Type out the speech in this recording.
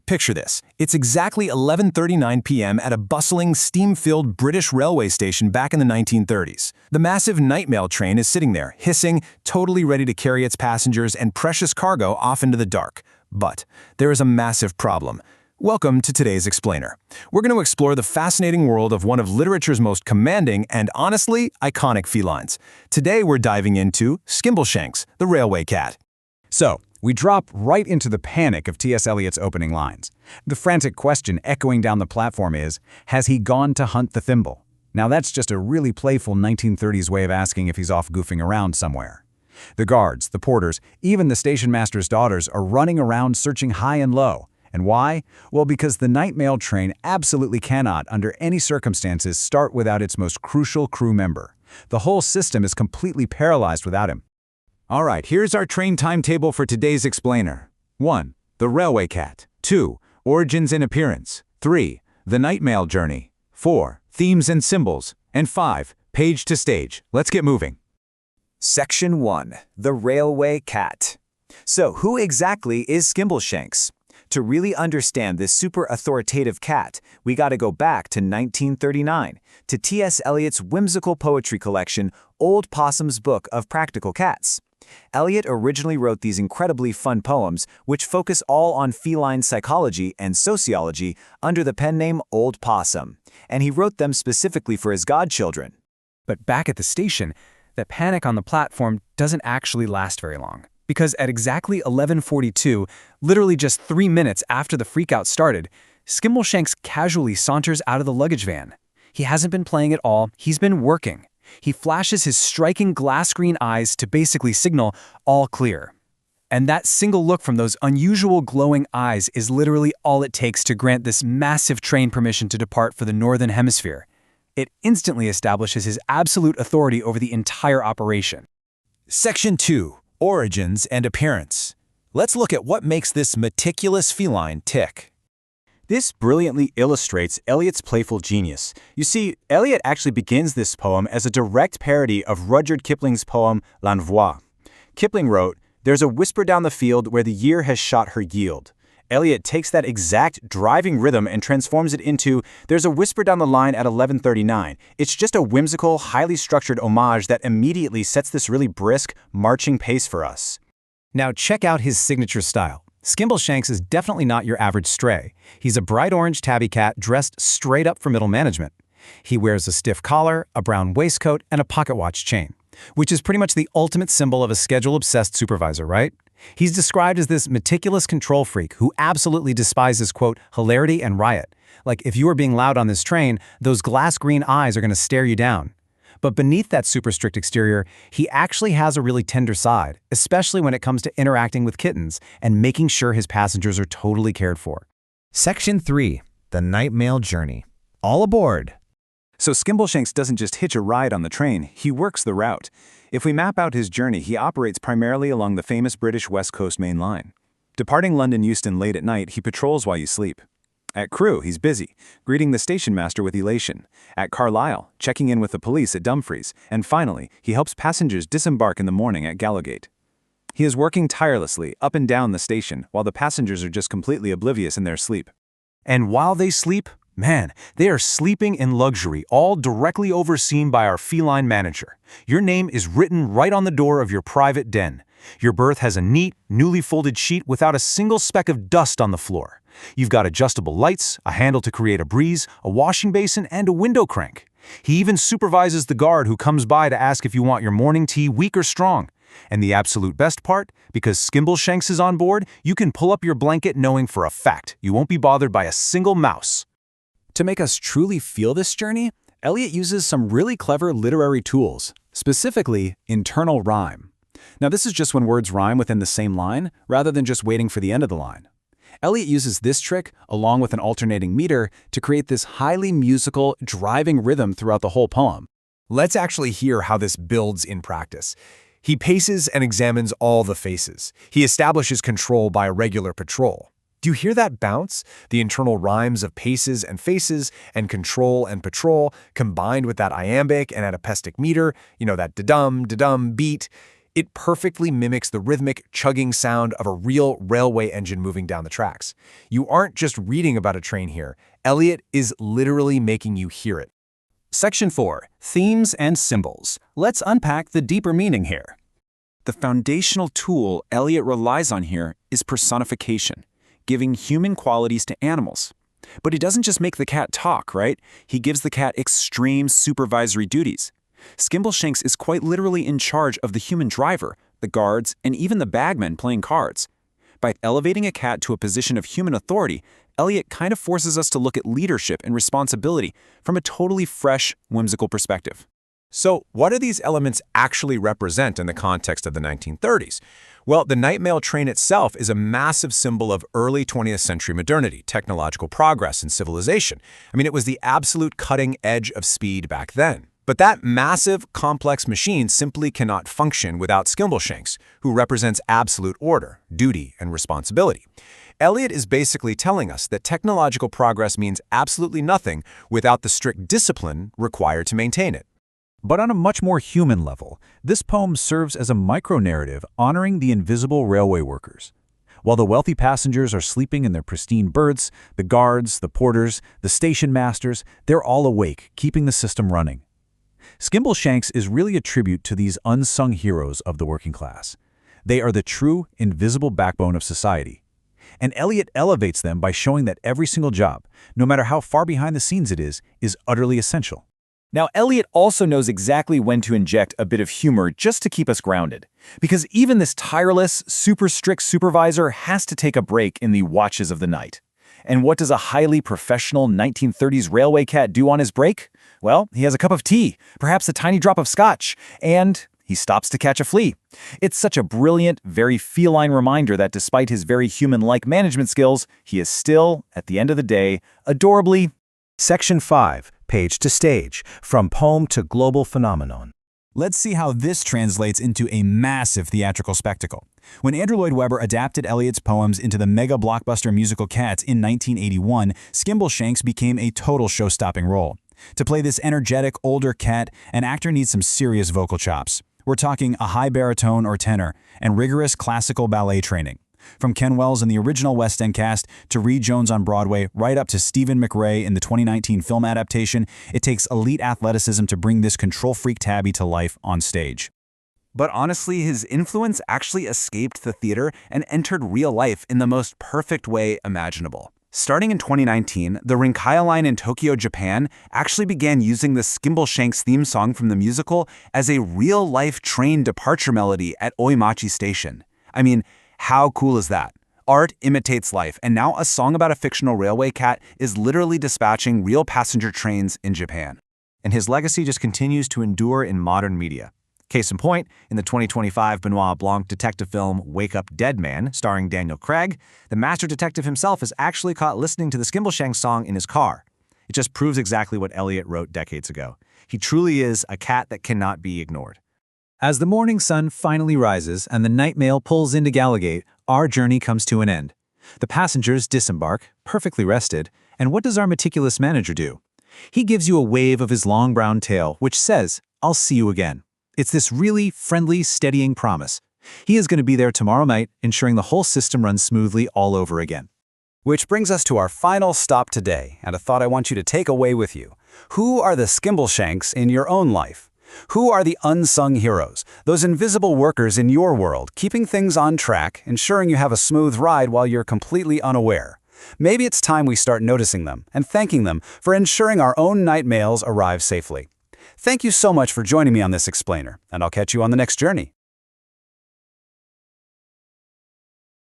Picture this. It's exactly 11:39 p.m. at a bustling, steam-filled British railway station back in the 1930s. The massive night mail train is sitting there, hissing, totally ready to carry its passengers and precious cargo off into the dark. But there is a massive problem. Welcome to today's Explainer. We're going to explore the fascinating world of one of literature's most commanding and, honestly, iconic felines. Today we're diving into Skimbleshanks, the railway cat. So, we drop right into the panic of T.S. Eliot's opening lines. The frantic question echoing down the platform is, has he gone to hunt the thimble? Now that's just a really playful 1930s way of asking if he's off goofing around somewhere. The guards, the porters, even the station master's daughters are running around searching high and low. And why? Well, because the night mail train absolutely cannot, under any circumstances, start without its most crucial crew member. The whole system is completely paralyzed without him. All right, here's our train timetable for today's Explainer. 1. The Railway Cat. 2. Origins and Appearance. 3. The Night Mail Journey. 4. Themes and Symbols. And 5. Page to Stage. Let's get moving. Section 1. The Railway Cat. So, who exactly is Skimbleshanks? To really understand this super authoritative cat, we gotta go back to 1939, to T.S. Eliot's whimsical poetry collection, Old Possum's Book of Practical Cats. Eliot originally wrote these incredibly fun poems, which focus all on feline psychology and sociology under the pen name Old Possum, and he wrote them specifically for his godchildren. But back at the station, the panic on the platform doesn't actually last very long. Because at exactly 11:42, literally just 3 minutes after the freakout started, Skimbleshanks casually saunters out of the luggage van. He hasn't been playing at all, he's been working. He flashes his striking glass-green eyes to basically signal all clear. And that single look from those unusual glowing eyes is literally all it takes to grant this massive train permission to depart for the Northern Hemisphere. It instantly establishes his absolute authority over the entire operation. Section 2. Origins and Appearance. Let's look at what makes this meticulous feline tick. This brilliantly illustrates Eliot's playful genius. You see, Eliot actually begins this poem as a direct parody of Rudyard Kipling's poem L'Envoi. Kipling wrote, "There's a whisper down the field where the year has shot her yield." Eliot takes that exact driving rhythm and transforms it into, "There's a whisper down the line at 11:39. It's just a whimsical, highly structured homage that immediately sets this really brisk, marching pace for us. Now check out his signature style. Skimbleshanks is definitely not your average stray. He's a bright orange tabby cat dressed straight up for middle management. He wears a stiff collar, a brown waistcoat, and a pocket watch chain, which is pretty much the ultimate symbol of a schedule-obsessed supervisor, right? He's described as this meticulous control freak who absolutely despises, quote, hilarity and riot. Like, if you are being loud on this train, those glass-green eyes are going to stare you down. But beneath that super strict exterior, he actually has a really tender side, especially when it comes to interacting with kittens and making sure his passengers are totally cared for. Section 3. The Night Mail Journey. All aboard! So Skimbleshanks doesn't just hitch a ride on the train, he works the route. If we map out his journey, he operates primarily along the famous British West Coast Main Line. Departing London Euston late at night, he patrols while you sleep. At Crewe, he's busy, greeting the station master with elation. At Carlisle, checking in with the police at Dumfries. And finally, he helps passengers disembark in the morning at Gallowgate. He is working tirelessly up and down the station, while the passengers are just completely oblivious in their sleep. And while they sleep, man, they are sleeping in luxury, all directly overseen by our feline manager. Your name is written right on the door of your private den. Your berth has a neat, newly folded sheet without a single speck of dust on the floor. You've got adjustable lights, a handle to create a breeze, a washing basin, and a window crank. He even supervises the guard who comes by to ask if you want your morning tea weak or strong. And the absolute best part, because Skimbleshanks is on board, you can pull up your blanket knowing for a fact you won't be bothered by a single mouse. To make us truly feel this journey, Eliot uses some really clever literary tools, specifically internal rhyme. Now, this is just when words rhyme within the same line, rather than just waiting for the end of the line. Eliot uses this trick, along with an alternating meter, to create this highly musical, driving rhythm throughout the whole poem. Let's actually hear how this builds in practice. He paces and examines all the faces. He establishes control by a regular patrol. Do you hear that bounce? The internal rhymes of paces and faces and control and patrol combined with that iambic and anapestic meter, that da-dum beat. It perfectly mimics the rhythmic, chugging sound of a real railway engine moving down the tracks. You aren't just reading about a train here. Eliot is literally making you hear it. Section 4. Themes and Symbols. Let's unpack the deeper meaning here. The foundational tool Eliot relies on here is personification, giving human qualities to animals. But he doesn't just make the cat talk, right? He gives the cat extreme supervisory duties. Skimbleshanks is quite literally in charge of the human driver, the guards, and even the bagman playing cards. By elevating a cat to a position of human authority, Eliot kind of forces us to look at leadership and responsibility from a totally fresh, whimsical perspective. So, what do these elements actually represent in the context of the 1930s? Well, the night mail train itself is a massive symbol of early 20th century modernity, technological progress, and civilization. I mean, it was the absolute cutting edge of speed back then. But that massive, complex machine simply cannot function without Skimbleshanks, who represents absolute order, duty, and responsibility. Eliot is basically telling us that technological progress means absolutely nothing without the strict discipline required to maintain it. But on a much more human level, this poem serves as a micro-narrative honoring the invisible railway workers. While the wealthy passengers are sleeping in their pristine berths, the guards, the porters, the station masters, they're all awake, keeping the system running. Skimbleshanks is really a tribute to these unsung heroes of the working class. They are the true, invisible backbone of society. And Eliot elevates them by showing that every single job, no matter how far behind the scenes it is utterly essential. Now, Eliot also knows exactly when to inject a bit of humor just to keep us grounded. Because even this tireless, super strict supervisor has to take a break in the watches of the night. And what does a highly professional 1930s railway cat do on his break? Well, he has a cup of tea, perhaps a tiny drop of scotch, and he stops to catch a flea. It's such a brilliant, very feline reminder that despite his very human-like management skills, he is still, at the end of the day, adorably. Section 5. Page to Stage. From Poem to Global Phenomenon. Let's see how this translates into a massive theatrical spectacle. When Andrew Lloyd Webber adapted Eliot's poems into the mega blockbuster musical Cats in 1981, Skimbleshanks became a total show-stopping role. To play this energetic, older cat, an actor needs some serious vocal chops. We're talking a high baritone or tenor and rigorous classical ballet training. From Ken Wells in the original West End cast to Reed Jones on Broadway, right up to Stephen McRae in the 2019 film adaptation, it takes elite athleticism to bring this control freak tabby to life on stage. But honestly, his influence actually escaped the theater and entered real life in the most perfect way imaginable. Starting in 2019, the Rinkaya line in Tokyo, Japan actually began using the Skimbleshanks theme song from the musical as a real-life train departure melody at Oimachi Station. I mean, how cool is that? Art imitates life, and now a song about a fictional railway cat is literally dispatching real passenger trains in Japan. And his legacy just continues to endure in modern media. Case in point, in the 2025 Benoit Blanc detective film Wake Up Dead Man, starring Daniel Craig, the master detective himself is actually caught listening to the Skimbleshanks song in his car. It just proves exactly what Eliot wrote decades ago. He truly is a cat that cannot be ignored. As the morning sun finally rises and the night mail pulls into Gallowgate, our journey comes to an end. The passengers disembark, perfectly rested, and what does our meticulous manager do? He gives you a wave of his long brown tail, which says, "I'll see you again." It's this really friendly, steadying promise. He is going to be there tomorrow night, ensuring the whole system runs smoothly all over again. Which brings us to our final stop today, and a thought I want you to take away with you. Who are the Skimbleshanks in your own life? Who are the unsung heroes, those invisible workers in your world, keeping things on track, ensuring you have a smooth ride while you're completely unaware? Maybe it's time we start noticing them and thanking them for ensuring our own night mails arrive safely. Thank you so much for joining me on this explainer, and I'll catch you on the next journey.